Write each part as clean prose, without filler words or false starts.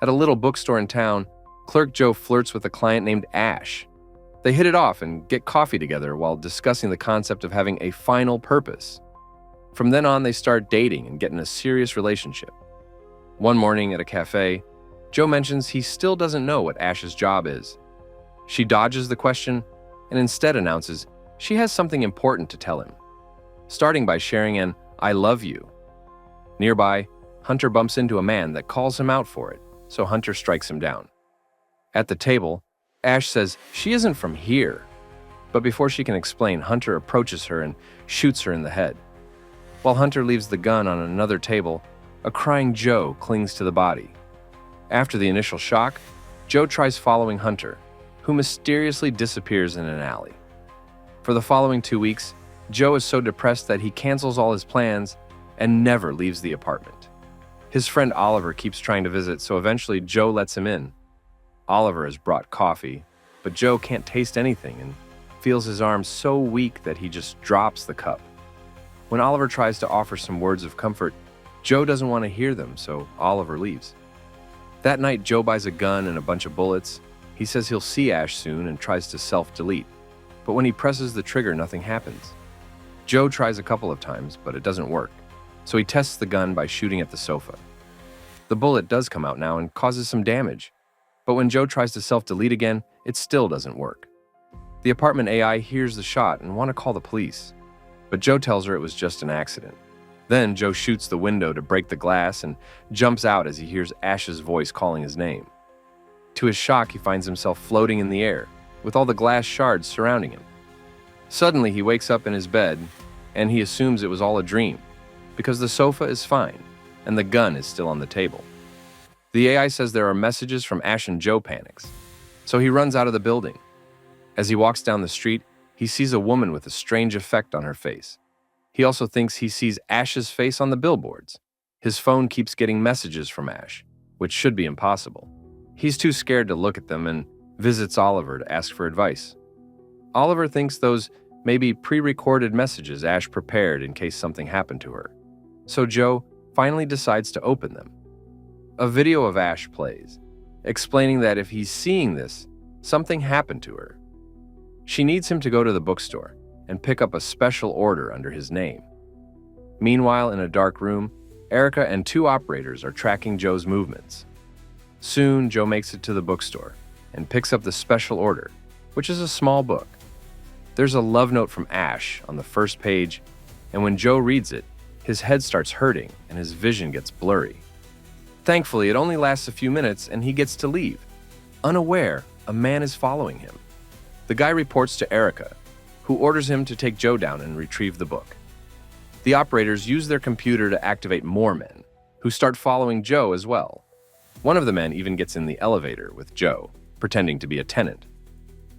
At a little bookstore in town, clerk Joe flirts with a client named Ash. They hit it off and get coffee together while discussing the concept of having a final purpose. From then on, they start dating and get in a serious relationship. One morning at a cafe, Joe mentions he still doesn't know what Ash's job is. She dodges the question and instead announces she has something important to tell him, starting by sharing an "I love you." Nearby, Hunter bumps into a man that calls him out for it, so Hunter strikes him down. At the table, Ash says she isn't from here, but before she can explain, Hunter approaches her and shoots her in the head. While Hunter leaves the gun on another table, a crying Joe clings to the body. After the initial shock, Joe tries following Hunter, who mysteriously disappears in an alley. For the following 2 weeks, Joe is so depressed that he cancels all his plans and never leaves the apartment. His friend Oliver keeps trying to visit, so eventually Joe lets him in. Oliver has brought coffee, but Joe can't taste anything and feels his arm so weak that he just drops the cup. When Oliver tries to offer some words of comfort, Joe doesn't want to hear them, so Oliver leaves. That night, Joe buys a gun and a bunch of bullets. He says he'll see Ash soon and tries to self-delete, but when he presses the trigger, nothing happens. Joe tries a couple of times, but it doesn't work, so he tests the gun by shooting at the sofa. The bullet does come out now and causes some damage, but when Joe tries to self-delete again, it still doesn't work. The apartment AI hears the shot and want to call the police, but Joe tells her it was just an accident. Then Joe shoots the window to break the glass and jumps out as he hears Ash's voice calling his name. To his shock, he finds himself floating in the air, with all the glass shards surrounding him. Suddenly, he wakes up in his bed, and he assumes it was all a dream, because the sofa is fine, and the gun is still on the table. The AI says there are messages from Ash and Joe panics, so he runs out of the building. As he walks down the street, he sees a woman with a strange effect on her face. He also thinks he sees Ash's face on the billboards. His phone keeps getting messages from Ash, which should be impossible. He's too scared to look at them and visits Oliver to ask for advice. Oliver thinks those may be pre-recorded messages Ash prepared in case something happened to her. So Joe finally decides to open them. A video of Ash plays, explaining that if he's seeing this, something happened to her. She needs him to go to the bookstore and pick up a special order under his name. Meanwhile, in a dark room, Erica and 2 operators are tracking Joe's movements. Soon, Joe makes it to the bookstore and picks up the special order, which is a small book. There's a love note from Ash on the first page, and when Joe reads it, his head starts hurting and his vision gets blurry. Thankfully, it only lasts a few minutes and he gets to leave. Unaware, a man is following him. The guy reports to Erica, who orders him to take Joe down and retrieve the book. The operators use their computer to activate more men, who start following Joe as well. One of the men even gets in the elevator with Joe, pretending to be a tenant.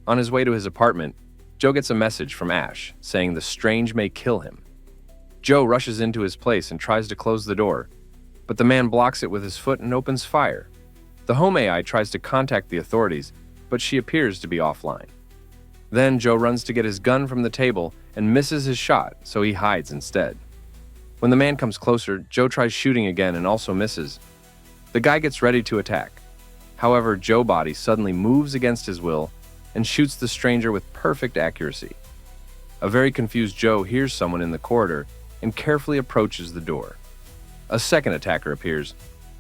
On his way to his apartment, Joe gets a message from Ash saying the strange may kill him. Joe rushes into his place and tries to close the door, but the man blocks it with his foot and opens fire. The home AI tries to contact the authorities, but she appears to be offline. Then Joe runs to get his gun from the table and misses his shot, so he hides instead. When the man comes closer, Joe tries shooting again and also misses. The guy gets ready to attack. However, Joe's body suddenly moves against his will and shoots the stranger with perfect accuracy. A very confused Joe hears someone in the corridor and carefully approaches the door. A second attacker appears,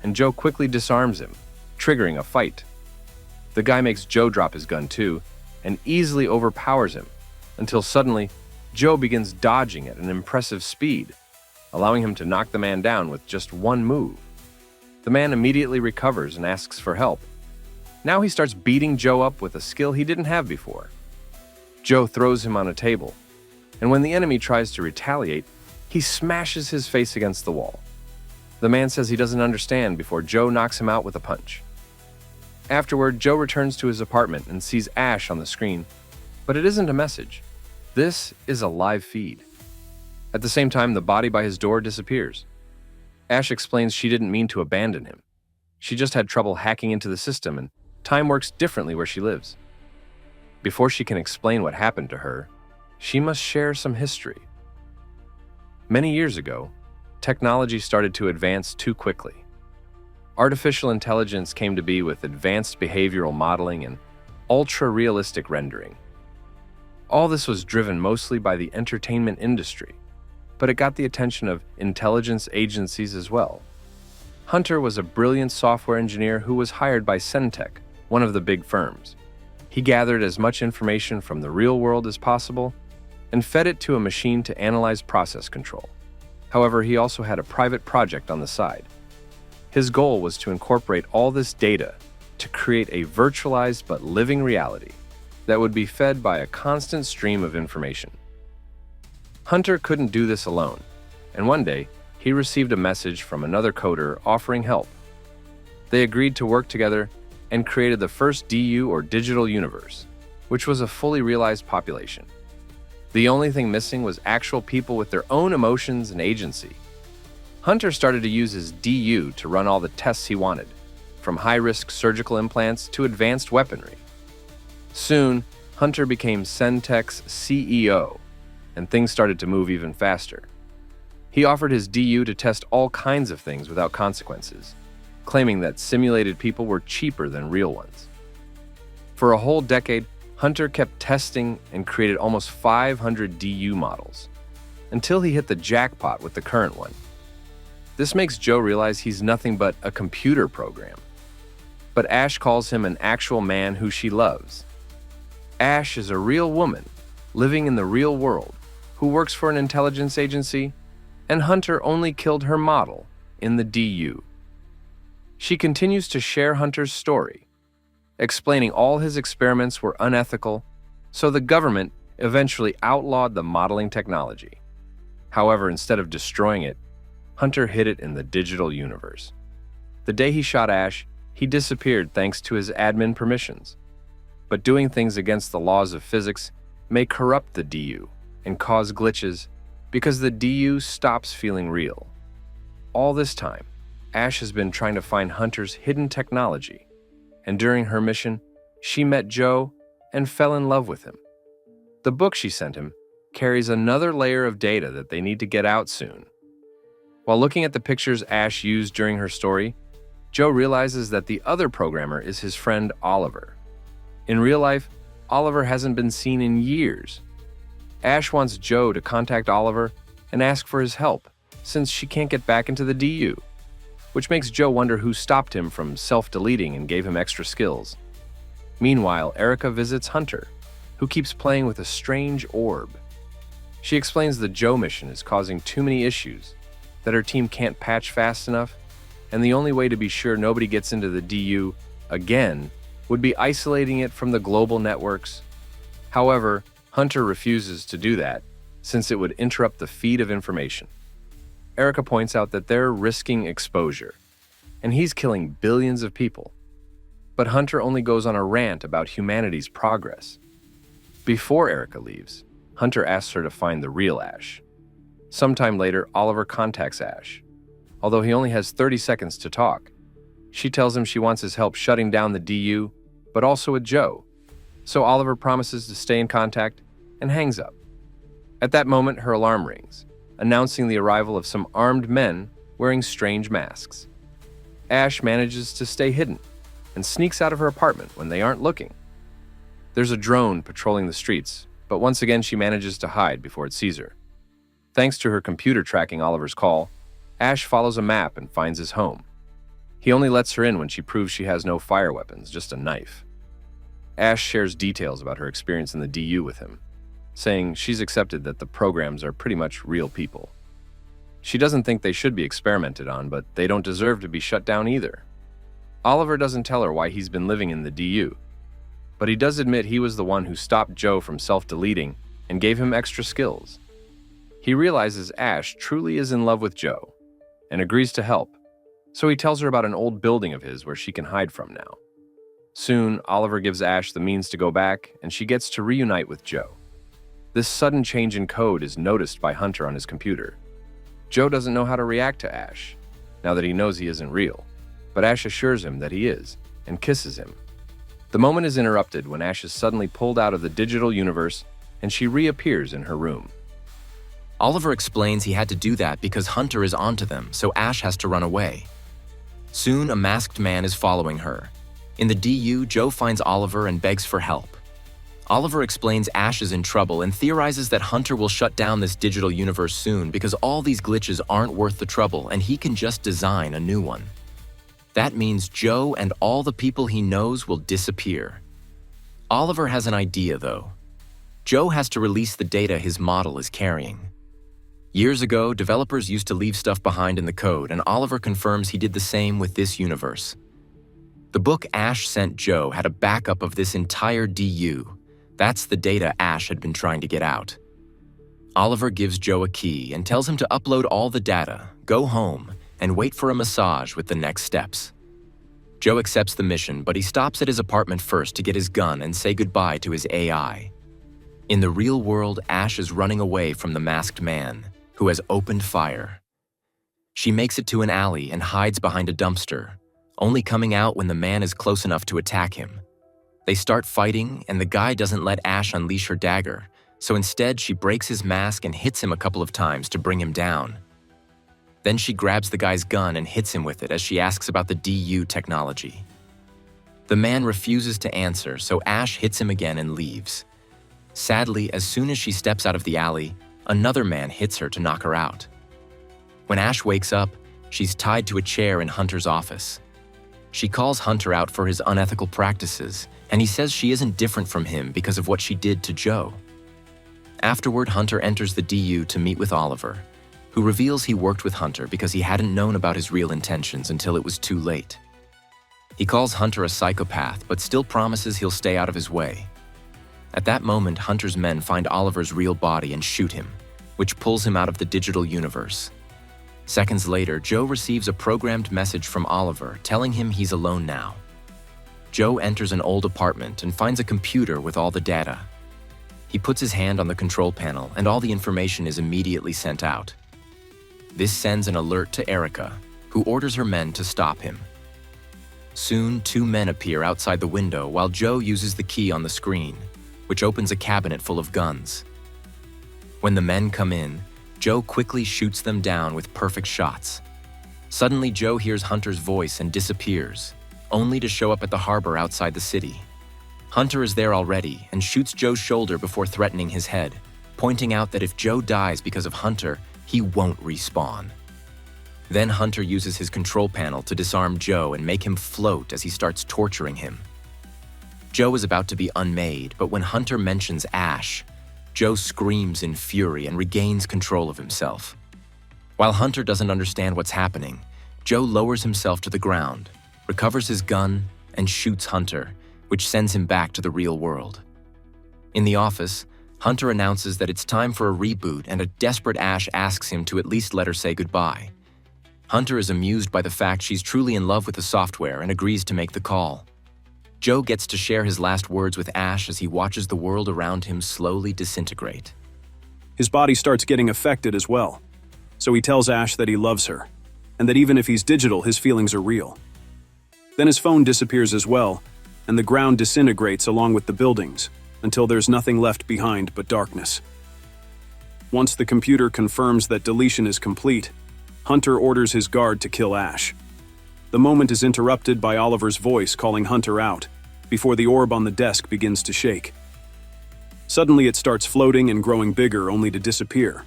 and Joe quickly disarms him, triggering a fight. The guy makes Joe drop his gun too, and easily overpowers him, until suddenly, Joe begins dodging at an impressive speed, allowing him to knock the man down with just one move. The man immediately recovers and asks for help. Now he starts beating Joe up with a skill he didn't have before. Joe throws him on a table, and when the enemy tries to retaliate, he smashes his face against the wall. The man says he doesn't understand before Joe knocks him out with a punch. Afterward, Joe returns to his apartment and sees Ash on the screen, but it isn't a message. This is a live feed. At the same time, the body by his door disappears. Ash explains she didn't mean to abandon him. She just had trouble hacking into the system, and time works differently where she lives. Before she can explain what happened to her, she must share some history. Many years ago, technology started to advance too quickly. Artificial intelligence came to be with advanced behavioral modeling and ultra-realistic rendering. All this was driven mostly by the entertainment industry, but it got the attention of intelligence agencies as well. Hunter was a brilliant software engineer who was hired by Centech, one of the big firms. He gathered as much information from the real world as possible and fed it to a machine to analyze process control. However, he also had a private project on the side. His goal was to incorporate all this data to create a virtualized but living reality that would be fed by a constant stream of information. Hunter couldn't do this alone, and one day, he received a message from another coder offering help. They agreed to work together and created the first DU or digital universe, which was a fully realized population. The only thing missing was actual people with their own emotions and agency. Hunter started to use his DU to run all the tests he wanted, from high-risk surgical implants to advanced weaponry. Soon, Hunter became Centech's CEO, and things started to move even faster. He offered his DU to test all kinds of things without consequences, claiming that simulated people were cheaper than real ones. For a whole decade, Hunter kept testing and created almost 500 DU models, until he hit the jackpot with the current one. This makes Joe realize he's nothing but a computer program. But Ash calls him an actual man who she loves. Ash is a real woman, living in the real world, who works for an intelligence agency, and Hunter only killed her model in the DU. She continues to share Hunter's story, explaining all his experiments were unethical, so the government eventually outlawed the modeling technology. However, instead of destroying it, Hunter hid it in the digital universe. The day he shot Ash, he disappeared thanks to his admin permissions. But doing things against the laws of physics may corrupt the DU and cause glitches because the DU stops feeling real. All this time, Ash has been trying to find Hunter's hidden technology, and during her mission, she met Joe and fell in love with him. The book she sent him carries another layer of data that they need to get out soon. While looking at the pictures Ash used during her story, Joe realizes that the other programmer is his friend Oliver. In real life, Oliver hasn't been seen in years. Ash wants Joe to contact Oliver and ask for his help, since she can't get back into the DU, which makes Joe wonder who stopped him from self-deleting and gave him extra skills. Meanwhile, Erica visits Hunter, who keeps playing with a strange orb. She explains the Joe mission is causing too many issues, that her team can't patch fast enough, and the only way to be sure nobody gets into the DU again would be isolating it from the global networks. However, Hunter refuses to do that, since it would interrupt the feed of information. Erica points out that they're risking exposure, and he's killing billions of people. But Hunter only goes on a rant about humanity's progress. Before Erica leaves, Hunter asks her to find the real Ash. Sometime later, Oliver contacts Ash. Although he only has 30 seconds to talk, she tells him she wants his help shutting down the DU, but also with Joe. So Oliver promises to stay in contact and hangs up. At that moment, her alarm rings, announcing the arrival of some armed men wearing strange masks. Ash manages to stay hidden and sneaks out of her apartment when they aren't looking. There's a drone patrolling the streets, but once again she manages to hide before it sees her. Thanks to her computer tracking Oliver's call, Ash follows a map and finds his home. He only lets her in when she proves she has no fire weapons, just a knife. Ash shares details about her experience in the DU with him, saying she's accepted that the programs are pretty much real people. She doesn't think they should be experimented on, but they don't deserve to be shut down either. Oliver doesn't tell her why he's been living in the DU, but he does admit he was the one who stopped Joe from self-deleting and gave him extra skills. He realizes Ash truly is in love with Joe and agrees to help, so he tells her about an old building of his where she can hide from now. Soon, Oliver gives Ash the means to go back, and she gets to reunite with Joe. This sudden change in code is noticed by Hunter on his computer. Joe doesn't know how to react to Ash, now that he knows he isn't real, but Ash assures him that he is, and kisses him. The moment is interrupted when Ash is suddenly pulled out of the digital universe, and she reappears in her room. Oliver explains he had to do that because Hunter is onto them, so Ash has to run away. Soon, a masked man is following her. In the DU, Joe finds Oliver and begs for help. Oliver explains Ash is in trouble and theorizes that Hunter will shut down this digital universe soon because all these glitches aren't worth the trouble and he can just design a new one. That means Joe and all the people he knows will disappear. Oliver has an idea, though. Joe has to release the data his model is carrying. Years ago, developers used to leave stuff behind in the code, and Oliver confirms he did the same with this universe. The book Ash sent Joe had a backup of this entire DU. That's the data Ash had been trying to get out. Oliver gives Joe a key and tells him to upload all the data, go home, and wait for a massage with the next steps. Joe accepts the mission, but he stops at his apartment first to get his gun and say goodbye to his AI. In the real world, Ash is running away from the masked man, who has opened fire. She makes it to an alley and hides behind a dumpster, only coming out when the man is close enough to attack him. They start fighting, and the guy doesn't let Ash unleash her dagger, so instead she breaks his mask and hits him a couple of times to bring him down. Then she grabs the guy's gun and hits him with it as she asks about the DU technology. The man refuses to answer, so Ash hits him again and leaves. Sadly, as soon as she steps out of the alley, another man hits her to knock her out. When Ash wakes up, she's tied to a chair in Hunter's office. She calls Hunter out for his unethical practices, and he says she isn't different from him because of what she did to Joe. Afterward, Hunter enters the DU to meet with Oliver, who reveals he worked with Hunter because he hadn't known about his real intentions until it was too late. He calls Hunter a psychopath, but still promises he'll stay out of his way. At that moment, Hunter's men find Oliver's real body and shoot him, which pulls him out of the digital universe. Seconds later, Joe receives a programmed message from Oliver telling him he's alone now. Joe enters an old apartment and finds a computer with all the data. He puts his hand on the control panel and all the information is immediately sent out. This sends an alert to Erica, who orders her men to stop him. Soon, two men appear outside the window while Joe uses the key on the screen, which opens a cabinet full of guns. When the men come in, Joe quickly shoots them down with perfect shots. Suddenly, Joe hears Hunter's voice and disappears, only to show up at the harbor outside the city. Hunter is there already and shoots Joe's shoulder before threatening his head, pointing out that if Joe dies because of Hunter, he won't respawn. Then Hunter uses his control panel to disarm Joe and make him float as he starts torturing him. Joe is about to be unmade, but when Hunter mentions Ash, Joe screams in fury and regains control of himself. While Hunter doesn't understand what's happening, Joe lowers himself to the ground, recovers his gun, and shoots Hunter, which sends him back to the real world. In the office, Hunter announces that it's time for a reboot and a desperate Ash asks him to at least let her say goodbye. Hunter is amused by the fact she's truly in love with the software and agrees to make the call. Joe gets to share his last words with Ash as he watches the world around him slowly disintegrate. His body starts getting affected as well, so he tells Ash that he loves her, and that even if he's digital, his feelings are real. Then his phone disappears as well, and the ground disintegrates along with the buildings, until there's nothing left behind but darkness. Once the computer confirms that deletion is complete, Hunter orders his guard to kill Ash. The moment is interrupted by Oliver's voice calling Hunter out, before the orb on the desk begins to shake. Suddenly it starts floating and growing bigger only to disappear.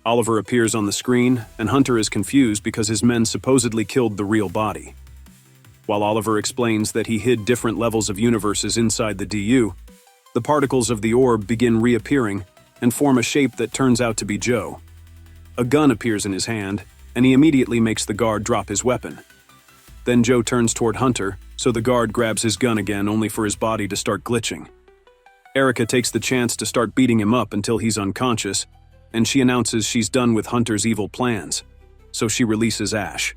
Oliver appears on the screen, and Hunter is confused because his men supposedly killed the real body. While Oliver explains that he hid different levels of universes inside the DU, the particles of the orb begin reappearing and form a shape that turns out to be Joe. A gun appears in his hand, and he immediately makes the guard drop his weapon. Then Joe turns toward Hunter, so the guard grabs his gun again only for his body to start glitching. Erica takes the chance to start beating him up until he's unconscious, and she announces she's done with Hunter's evil plans, so she releases Ash.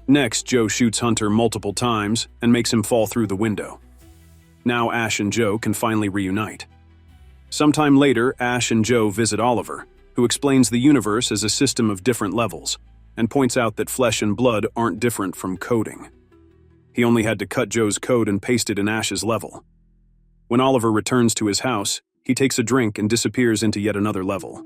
Next, Joe shoots Hunter multiple times and makes him fall through the window. Now Ash and Joe can finally reunite. Sometime later, Ash and Joe visit Oliver, who explains the universe as a system of different levels, and points out that flesh and blood aren't different from coding. He only had to cut Joe's code and paste it in Ash's level. When Oliver returns to his house, he takes a drink and disappears into yet another level.